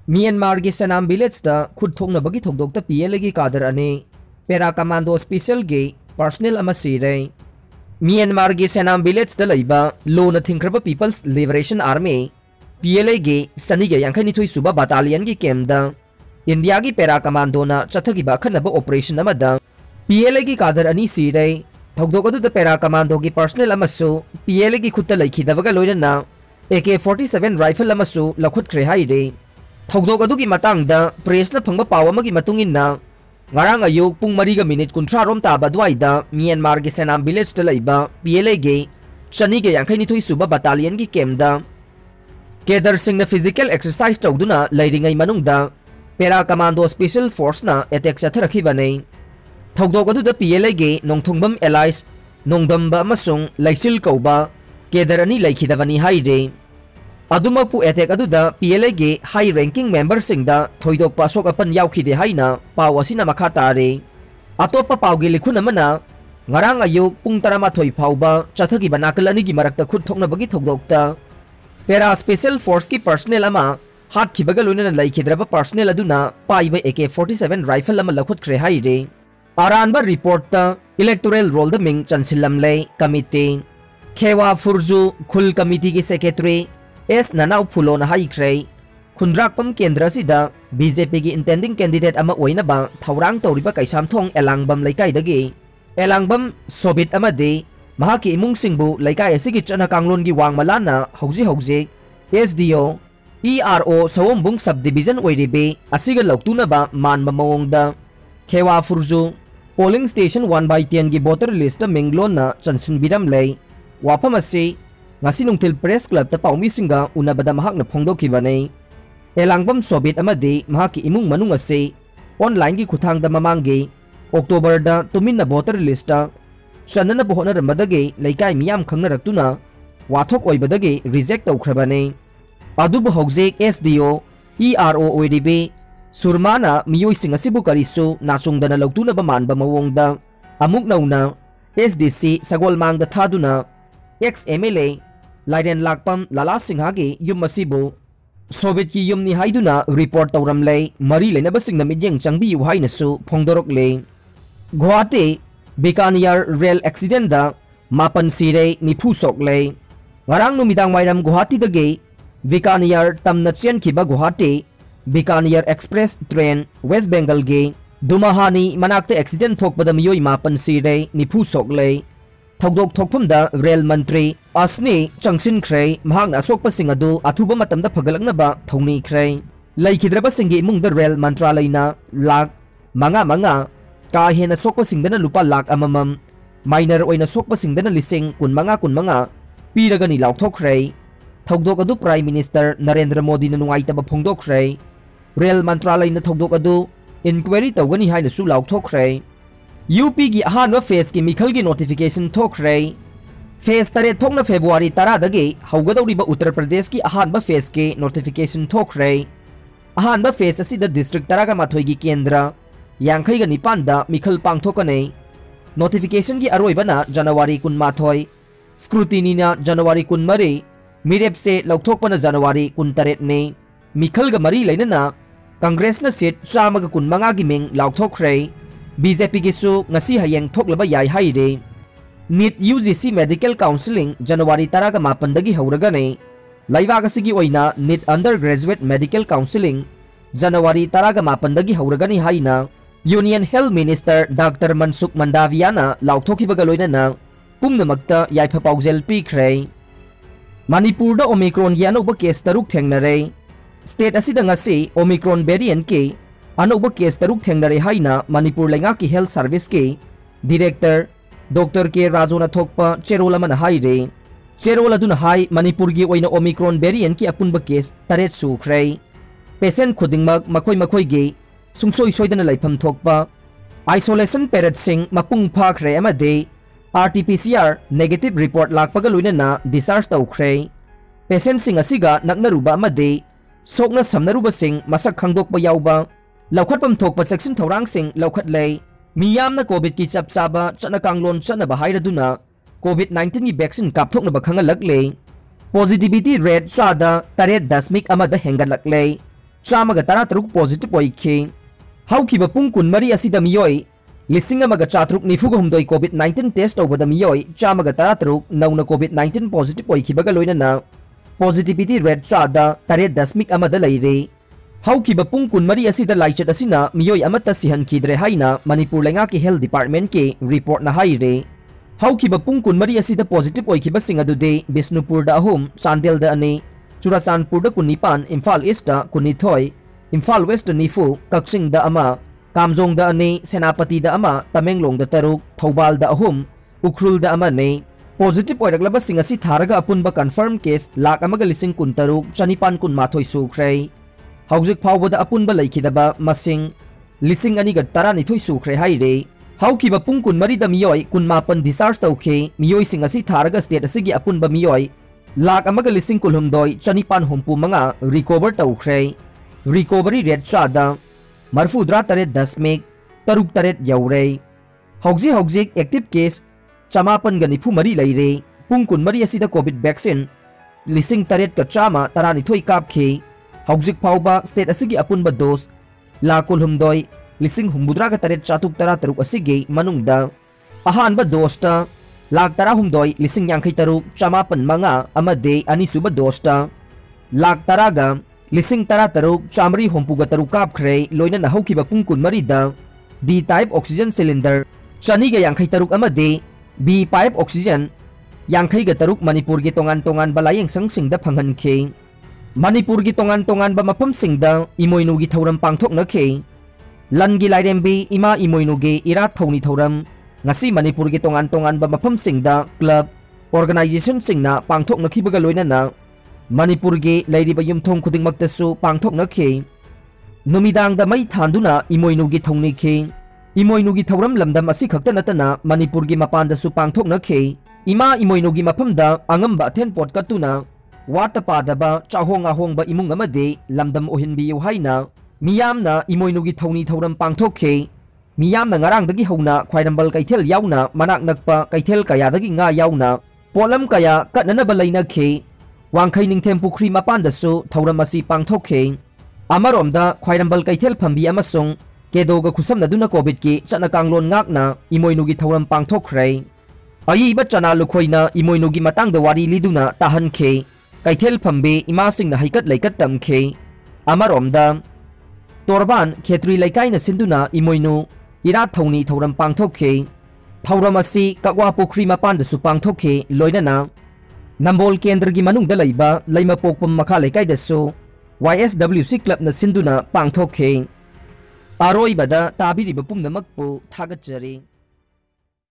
Myanmar की सनाम village खुद थोंनबगी थोंदोक्ता पीएलए की कादर अने पैरा कमांडो स्पेशल के पर्सनल सीरे म्यांमार की सनाम विलेज लोन थिंख्रब पीपल्स लिबरेशन आर्मी पीएलए के सनी के यांखैनिथोई सुबा बटालियन की कैम्प इंडिया की पैरा कमांडो चथगिब अखनब ऑपरेशन पीएलए की कादर अनी सीरे थौदोक पैरा कमांडो की पर्सनल पीएलए की खुद लेखीदबगा लोइनना AK-47 राइफल लखुत्ख्रे हाइरे थौदोक अदुगी मतंगदा प्रेसना फंगबा पाव अमगी मतुंगिन्ना ngarang ayuk pung 4:30 rom taba dwaida Myanmar gi Senam village ta leiba PLA ge chani ge yankhai ni thui suba battalion gi camp da Kedar Singh na physical exercise tawduna leiringai manungda para commando special force na attack chathrakhi bane thogdok adu da PLA ge nongthungbam allies nongdamba amasung laisil kauba Kedar ani laikhidabani haide अदुमकु attack अदुदा PLA गे high ranking member सिंगदा थोइदोक पासोक अपन याउखिदे हाइना पाव असिना मखा तारे अतोप पावगे लिखुन अमना ngarang ayuk pung 13 फाउबा चथगी बनाकल अनिगी मरक्ता खुद थोकनबगी थोकदोक्ता पैरा स्पेशल फोर्स की पर्सनल अमा हाथ खिबगा लोइना लाइखिद्रबा पर्सनल अदुना पाइबा AK-47 राइफल अमा लखुत्ख्रे हाइरे आरानबा रिपोर्ट ता इलेक्टोरल रोल द मिंग चनसिलमले कमिटी खेवा फुरजु खुल कमिटी की सेक्रेटरी एस ननाउ फुलोन हाइख्रे खुंद्राकपम केंद्र सिदा बीजेपी की इंटेंडिंग कैंडिडेट अमा ओइनबा थौरांग तौरिबा कैसामथोंग एलांगबम लैकाइदगी एलांगबम सोबित अमदे महाकी इमुंग सिंगबु लैकाइ असिगी चना कांगलोन की वांगमलाना हौजी SDO ERO सवोंबुंग सब डिवीजन ओइरिबे असिगा लौक्तुनबा मानबा मवोंगदा खेवा फुरजु पोलिंग स्टेशन 1/10 की वोटर लिस्ट मिंगलोना चनसिन बिरम लै वाफम असि ngasi nungtil press club ta paumi singa unabada mahakna phongdokibane elangbam sobit amadi mahaki imung manung ase online gi khuthang da mamangge october da tuminna voter list ta chanana bohona ramadage laikai miyam khangna raktuna wathok oibadage reject tawkhrabane adubu hojek SDO ERO oidibe surmana miyoi singa sibu karisu nasungdana lautuna ba manba mawongda amuk nauna SDC sagol mang da thaduna ex MLA लाइरेन लाकपम लाला सिंहा के yum मसीबो Soviet की money हाइदुना report तौरमले मरी लेनबसिंग मिजेंग चंगबी हाइनसु फोंदोरकले Guwahati Bikaner rail accident दा मापन सिरे निफु सोकले ngarang numidang wairam गुवाहाटी दगे बीकानियर तमना चेनखिबा गुवाहाटी बीकानियर एक्सप्रेस ट्रेन वेस्ट बेंगल गे दुमाहानी मनाक्ते एक्सीडेंट थोकबदा मियोई मापन सिरे निफु सोकले थौदोक थोकफमदा रेल मंत्री असनी चंगसिनख्रे महागना सोकपसिंग अदु अथुबा मतमदा फगलकनबा थौनीख्रे लैखिद्रबसिंगी इमुंगदा रेल मंत्रालयना लाख मंगा का हेना सोकपसिंगदना लुपा लाख अममम माइनर ओइना सोकपसिंगदना लिसिंग कुनमंगा पीरगनी लाउथोख्रे थौदोक अदु प्राइम मिनिस्टर नरेंद्र मोदी ना नुंगाइतबा फोंदोख्रे रेल मंत्रालयना थौदोक अदु इंक्वायरी तौगनी हाइनसु लाउथोख्रे UP की अहानवा फेस की मिखल की नोटिफिकेशन थोख्रे फेस तरे थोकना फेब्रुआरी 10 दगे हौगदौरिबा उत्तर प्रदेश की अहानवा फेस के नोटिफिकेशन थोख्रे अहानवा फेस असिद डिस्ट्रिक्ट 13 की केंद्र यांखैगा निपानदा मिखल पांगथोकने नोटिफिकेशन की अरोइबना जनवरी 19 स्क्रूटिनीना जनवरी 13 मिरेप से लौथोकपना जनवरी 19 ने मिखलगा मरी लेनना कांग्रेस न सीट 115 की मिंग लाउथोख्रे बीजेपी की सु ngasi hayeng thoklaba yai haire NEET UGC medical counselling January 18 दगी हौरगने लाइवाग असगी ओइना NEET undergraduate medical counselling January 18 दगी हौरगने हाइना union health minister doctor Mansukh मंडावियाना लाउथोखिबगा लोइना पुंगनमक्ता याइफा पाउजेल पीख्रे मणिपुर दा ओमिक्रॉन की अनौब केस 3 थेंगनरे स्टेट असिदा ngasi ओमिक्रॉन वेरिएंट के अनौब केस 3 थेंगनरे हाइना मणिपुर लेंगा की हेल्थ सर्विस के डायरेक्टर डॉक्टर के राजोना थोकपा चेरोल अमन हाइरे चेरोल अदुन हाई मणिपुर की ओइना ओमिक्रॉन वेरिएंट की अपुनब केस 3 सुख्रे पेशेंट खुदिंगमक मखोय मखोय गे सुंगसोय सोयदना लाइफम थोकपा आइसोलेशन पेरेड सिंग मपुंग फाख्रे अमदे RT-PCR नेगेटिव रिपोर्ट लाकपगा लोइना डिस्चार्ज तौख्रे पेशेंट सिंग असिगा नकनरुबा अमदे सोकना समनरुबा सिंग मसक खंगदोकपा याउबा लौखटपम थोकपा सेक्शन थौरांग सिंग लौखटले मियामना कोविड की चपचाबा चना कांगलोन चनबा हाइरदुना कोविड-19 की वैक्सीन कापथोकनबा खंगलकले पॉजिटिविटी रेट चादा 8.1 हेंगलकले चामगा तरा तरुक पॉजिटिव ओइखे हौखिबा पुंग कुनमरी असिदा मियोय लिसिंग अमगा चातरुक निफुगा हुमदोय कोविड-19 टेस्ट तौबदा मियोय चामगा तरा तरुक नौना कोविड-19 पॉजिटिव ओइखिबगा लोइनना पॉजिटिविटी रेट चादा 3.1 अमदा लैरे हौखिबा पुंग कुनमरी असिदा लाइचत असिना मियोय अमत्ता सिहनखिद्रे हाइना मणिपुर लेंगा के हेल्थ डिपार्टमेंट के रिपोर्ट ना हाइरे हौखिबा पुंग कुनमरी असिदा पॉजिटिव ओइखिबा सिंग अदुदे बिष्णुपुर दा अहुम चांदेल दा अने चुराचांदपुर दा कुनिपान इम्फाल ईस्ट दा कुनिथोय इम्फाल वेस्ट दा निफु कक्सिंग दा अमा कामजोंग दा अने सेनापति दा अमा तमेंगलोंग दा तरुक थौबाल दा अहुम उखरुल दा अमा ने पॉजिटिव ओइरगलबा सिंग असि थारगा अपुनबा कंफर्म केस लाख अमगा लिसिंग कुन तरुक चनिपान कुन माथोय सुख्रै हौजिक फावबदा अपुनबा लैखिदबा मसिंग लिसिंग अनिगा तरा निथोय सुख्रै हाइरे हौखिबा पुंग कुनमरी दा मियोय कुनमापन डिस्चार्ज तौखे मियोय सिंग असि थारगा स्टेट असिगी अपुनबा मियोय लाख अमगा लिसिंग कुलहुमदोय चनिपान हुमपु मंगा रिकवर तौख्रै रिकवरी रेट चादा 43.10 यौरे हौजिक एक्टिव केस 594 लैरे पुंग कुनमरी असिदा कोविड वैक्सीन लिसिंग 8,112 कापखे हौजिक फाउबा स्टेट असिगी अपुनबा डोज लाकुलहुमदोय लिसिंग हुमबुद्रागा 8,413 असिगी मनुंगदा अहानबा डोजता लाख 13 लिसिंग 53,505 अमदे अनिसुबा डोजता लाख 10 लिसिंग 13,933 कापख्रे लोइना नहौखिबा पुंग कुनमरीदा डी टाइप ऑक्सीजन सिलेंडर 253 अमदे बी पाइप ऑक्सीजन 53 मणिपुर की तोंगान तोंगान बलायेंग संगसिंगदा फंगनखे मणिपुर की तोंगान तोंगान बा मफमसिंगदा इमोइनु की थौरम पांगथोकनखे लनगी लाइरेंबी इमा इमोइनु के इराक थौनी थौरम ngasi मणिपुर की तोंगान तोंगान बा मफमसिंगदा क्लब ऑर्गेनाइजेशन सिंगना पांगथोकनखिबगा लोइनना मणिपुर के लैरिबा युमथोंग खुदिंगमक्तसु पांगथोकनखे नुमिदांगदा मै थांदुना इमोइनु की थौनिखे इमोइनु की थौरम लमदम असि खक्ता नतना मणिपुर की मपानदसु पांगथोकनखे इमा इमोइनु की मफमदा अंगम अथेन पोट कतुना वाता पादबा चाहोंगा होंगबा इमुंग अमदे लमदम ओहिनबियु हाइना मियामना इमोइनु की थौनी थौरम पांगथोखे मियामना ngarangdagi hona khwairambal kaithel yauna manak nakpa kaithel kayadagi nga yauna polam kaya katnanaba lainakhe wangkhai ningthem pukhri mapandasu thauram asi pangthokhe amaromda khwairambal kaithel phambi amasung kedoga khusamnaduna covid ki chanakanglon ngakna imoinu gi thauram pangthokhrei ayiba chana lukhoina imoinu gi matangda wari liduna tahankhe kaithel phambi imasing na haikat laikat tamkhe amaromda torban khetri laikai na sinduna imoinu Iraq थौनी थौरम पांगथोखे थौरम असि कक्वा पोखरी मपानदसु पांगथोखे लोइनना नंबोल केंद्र की मनुंगदा लैबा लैमपोकपम मखा लेकाइदसु YSWC club न सिंदुना पांगथोखे आरोइबदा ताबिरिबा पुमनमकपु थागतजरी।